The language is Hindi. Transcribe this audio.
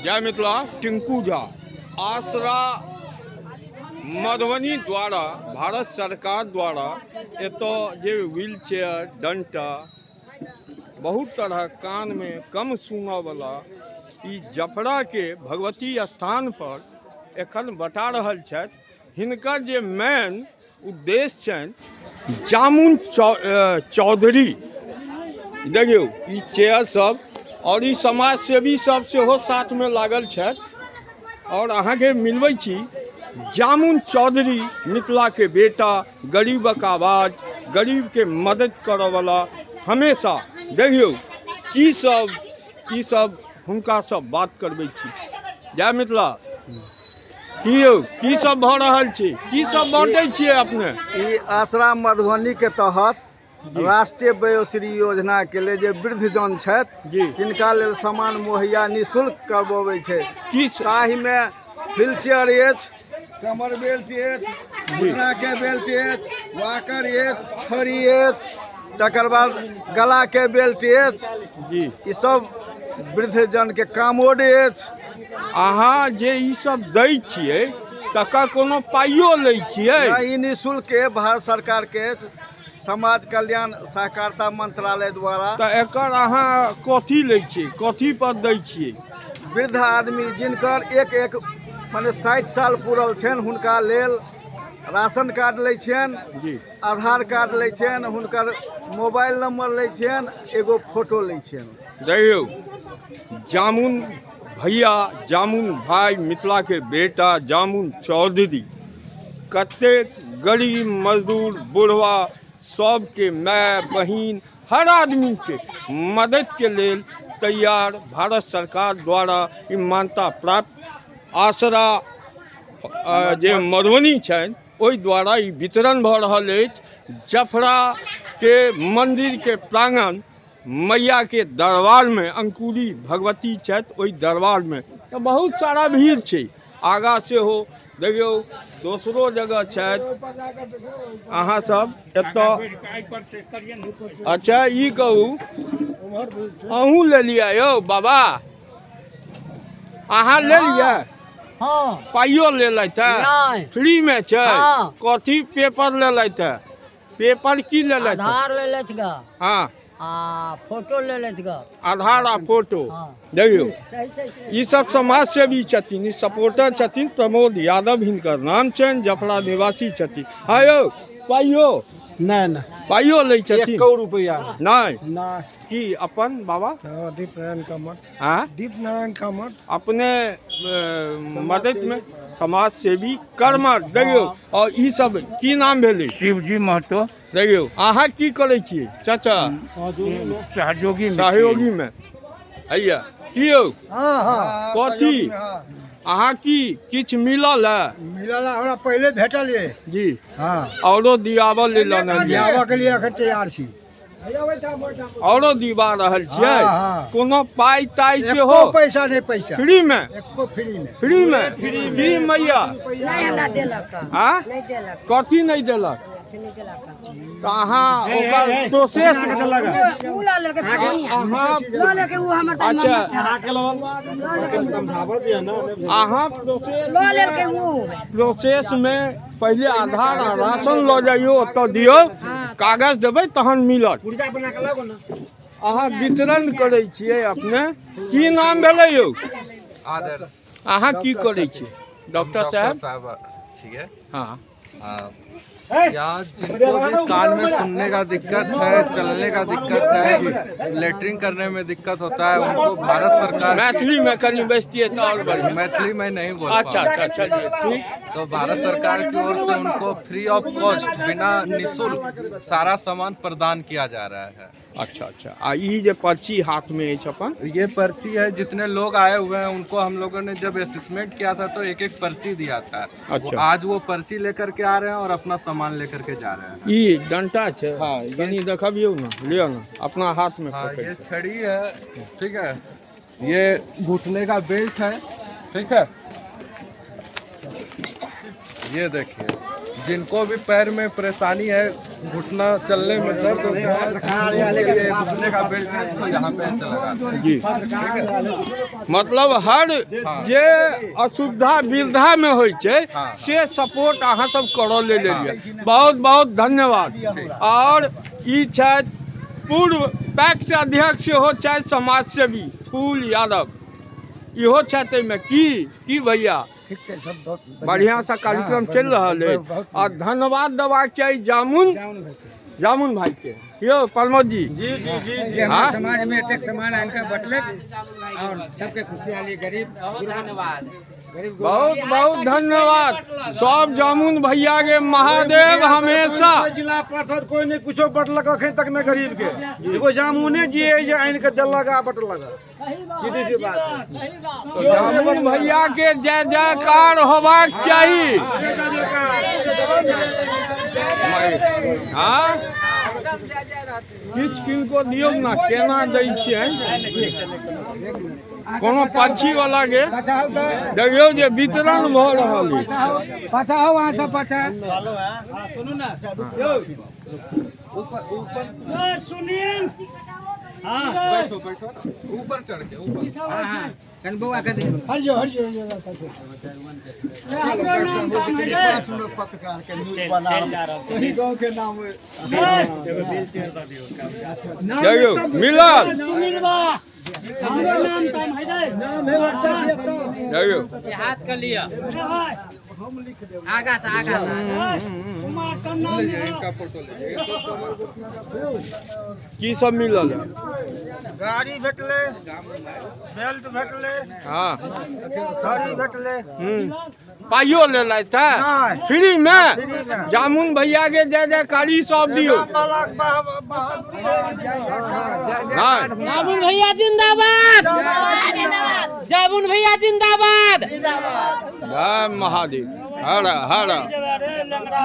जय मिथिला। टिंकू झा आसरा मधुबनी द्वारा भारत सरकार द्वारा एतो जे व्हील चेयर डंटा बहुत तरह कान में कम सुनने वाला ई जफरा के भगवती स्थान पर एखन बता रहल छथि। हिनकर जे मेन उद्देश्य छनि जामुन चौधरी देखियौ ई चेयर सब और ई समाज सेवी सब सेहो साथ में लागल छथि और अहाँ के मिलबै छी जामुन चौधरी मिथिला के बेटा, गरीबक आवाज, गरीब के मदद करे वाला हमेशा। देखियौ की सब हुनका सब बात करबै छी। जय मिथिला। की यौ की सब भऽ रहल छै, की सब बांटै छियै अपने? ई आसरा मधुबनी के तहत राष्ट्रीय वयोश्री योजना के लिए जे वृद्धजन छथि तिनका लेल सामान मुहैया निःशुल्क करबबै छै। की ताहि में व्हील चेयर अछि, कमर बेल्ट अछि, घुटना के बेल्ट अछि, वाकर अछि, छड़ी अछि, तकर बाद गला के बेल्ट अछि जी, ई सब वृद्धजन के कामोड अछि। अहाँ जे ई सब दै छियै तकर कोनो पाइयो लै छियै? ई निःशुल्क के भारत सरकार के समाज कल्याण सहकारिता मंत्रालय द्वारा। तो एकर अहाँ कथी लै छियै, कथी पर दै छियै? वृद्ध आदमी जिनकर एक माने 60 साल पूरल छनि हुनका लेल राशन कार्ड लै छियनि जी, आधार कार्ड लै छियनि, हुनकर मोबाइल नंबर लै छियनि, एगो फोटो लै छियनि। देखियौ जामुन भैया, जामुन भाई, मिथिला के बेटा जामुन चौधरी कतेक गरीब मजदूर बुढ़वा सबके माय बहिन हर आदमी के मदद के लेल तैयार भारत सरकार द्वारा ई मान्यता प्राप्त आसरा जे मधुबनी छनि ओहि द्वारा ई वितरण भऽ रहल अछि। जफरा के मंदिर के प्रांगण मैया के दरबार में अंकुरी भगवती छथि, ओहि दरबार में तो बहुत सारा भीड़ छै। आगा से हो देखियौ दोसरो जगह छथि। अहाँ सब एतऽ अच्छा ई कहू अहूँ ले लिया यौ बाबा, अहाँ ले लिया? हाँ। पाइयो ले लेते? फ्री में छै? हाँ। कथी पेपर ले लेते? पेपर की ले लेते? आधार ले लेत गा। हाँ, फोटो ले लेत गा। आधार आ फोटो। हाँ। देखियौ ई सब समाज सेवी छथिन, ई सपोर्टर छथिन। प्रमोद यादव हिनकर नाम छनि, जफरा निवासी छथिन। हाँ यौ पाइयो नहीं पाइयो लै छथिन? 1 रुपया नहीं नहीं। की अपन बाबा? दीप नारायण कामत। हाँ, दीप नारायण कामत अपने मदद में समाज सेवी कर्मठ। देखियौ और ई सब की नाम भेलै? शिवजी महतो। देखियौ अहाँ की करै छियै चाचा? सहयोगी में हैया की यौ कथी अहाँ की किछु मिलल है? मिलल हमरा पहले भेटल ये जी, हाँ औरो दियावल लेल आबऽ के लिए अखन तैयार छी। औरो दिवा रहल छियै? हाँ, हाँ। कोनो पाई ताई से हो? एको पैसा नहीं, पैसा फ्री में? एको फ्री में। फ्री में? फ्री मैया नहीं हमरा देलक। हाँ नहीं देलक। कथी नहीं देलक? नहीं देलक। तो अहाँ ओकर प्रोसेस उ ला लेके पानी। अहाँ ला लेके उ हमर त अच्छा समझावत है ना। अहाँ प्रोसेस ला लेके उ प्रोसेस में पहले आधार आ राशन लो जाइयो, तो दियो कागज देबै तहन मिलत। अहाँ वितरण करै छियै अपने? की नाम भेलै यौ? आदर्श। अहाँ की करै छियै डॉक्टर साहब? ठीक है। हाँ यहाँ जिनको भी कान में सुनने का दिक्कत है, चलने का दिक्कत है, लेटरिन करने में दिक्कत होता है, उनको भारत सरकार मैथिली में कहीं बेचती है तो और बढ़िया। मैथिली में नहीं बोल अच्छा पाऊंगा। अच्छा चलिए ठीक। तो भारत सरकार की ओर से उनको फ्री ऑफ कॉस्ट बिना निःशुल्क सारा सामान प्रदान किया जा रहा है। अच्छा अच्छा। आ ई जे पर्ची हाथ में है अपन? ये पर्ची है, जितने लोग आए हुए हैं उनको हम लोगों ने जब असेसमेंट किया था तो एक पर्ची दिया था। अच्छा। आज वो पर्ची लेकर के आ रहे हैं और अपना सामान लेकर के जा रहे हैं। ई डंटा छै? हाँ यानी देखबियो ना, लियो ना अपना हाथ में। हाँ पकड़ ये के। छड़ी है, ठीक है। ये घुटने का बेल्ट है, ठीक है। ये देखिए जिनको भी पैर में परेशानी है, घुटना चलने में दर्द होता है, उसके लिए घुटने का बेल्ट है, इसको यहाँ पे ऐसे लगा जी मतलब हर जे असुविधा वृद्धा में होइ छै से सपोर्ट अहाँ सब करऽ ले लेलिए। बहुत बहुत धन्यवाद। और ई छथि पूर्व पैक्स अध्यक्ष सेहो छथि समाज सेवी फूल यादव, इहो छथि एहिमे की भैया बढ़िया सा कार्यक्रम चल रहा है। और धन्यवाद देबाक चाहिए जामुन भाई के। यो प्रमोद जी जी हमारे समाज में एक समान इनका बटलक और सबके खुशहाली गरीब बहुत बहुत धन्यवाद सब जामुन भैया के। महादेव हमेशा जिला पार्षद कोई नहीं कुछो बटलक अखन तक में गरीब के, एगो जामुने जी है जे आइन के देलक आ बटलक, सीधी सी बात। तो जामुन भैया के जय जयकार होबाक चाहिए। हाँ किछु किनको दियौ ना, केना दै छियै कोनो पक्षी वाला के देखियौ जे वितरण भऽ रहल अछि। पचाओ वहाँ सब पचा सुनू ना सुनील बैठो ऊपर चढ़ के ऊपर कनबुआ के दे हरियो हमरो नाम काम है रे पत्रकार के न्यूज बना गांव के नाम देखियौ मिलल सुनील बा हमरो नाम काम है रे नाम है देखियौ हाथ कर लिया आगा से कुमार का नाम है इनका फोटो ले की सब मिलल है? गाड़ी भेटले, बेल्ट भेटले, हाँ साड़ी भेटले, पाइयो लेलथि है फ्री में। जामुन भैया के जय जयकारी सब दियो। हाँ जामुन भैया जिंदाबाद, जामुन भैया जिंदाबाद। जय महादेव। हरा हरा जगह रे लंगड़ा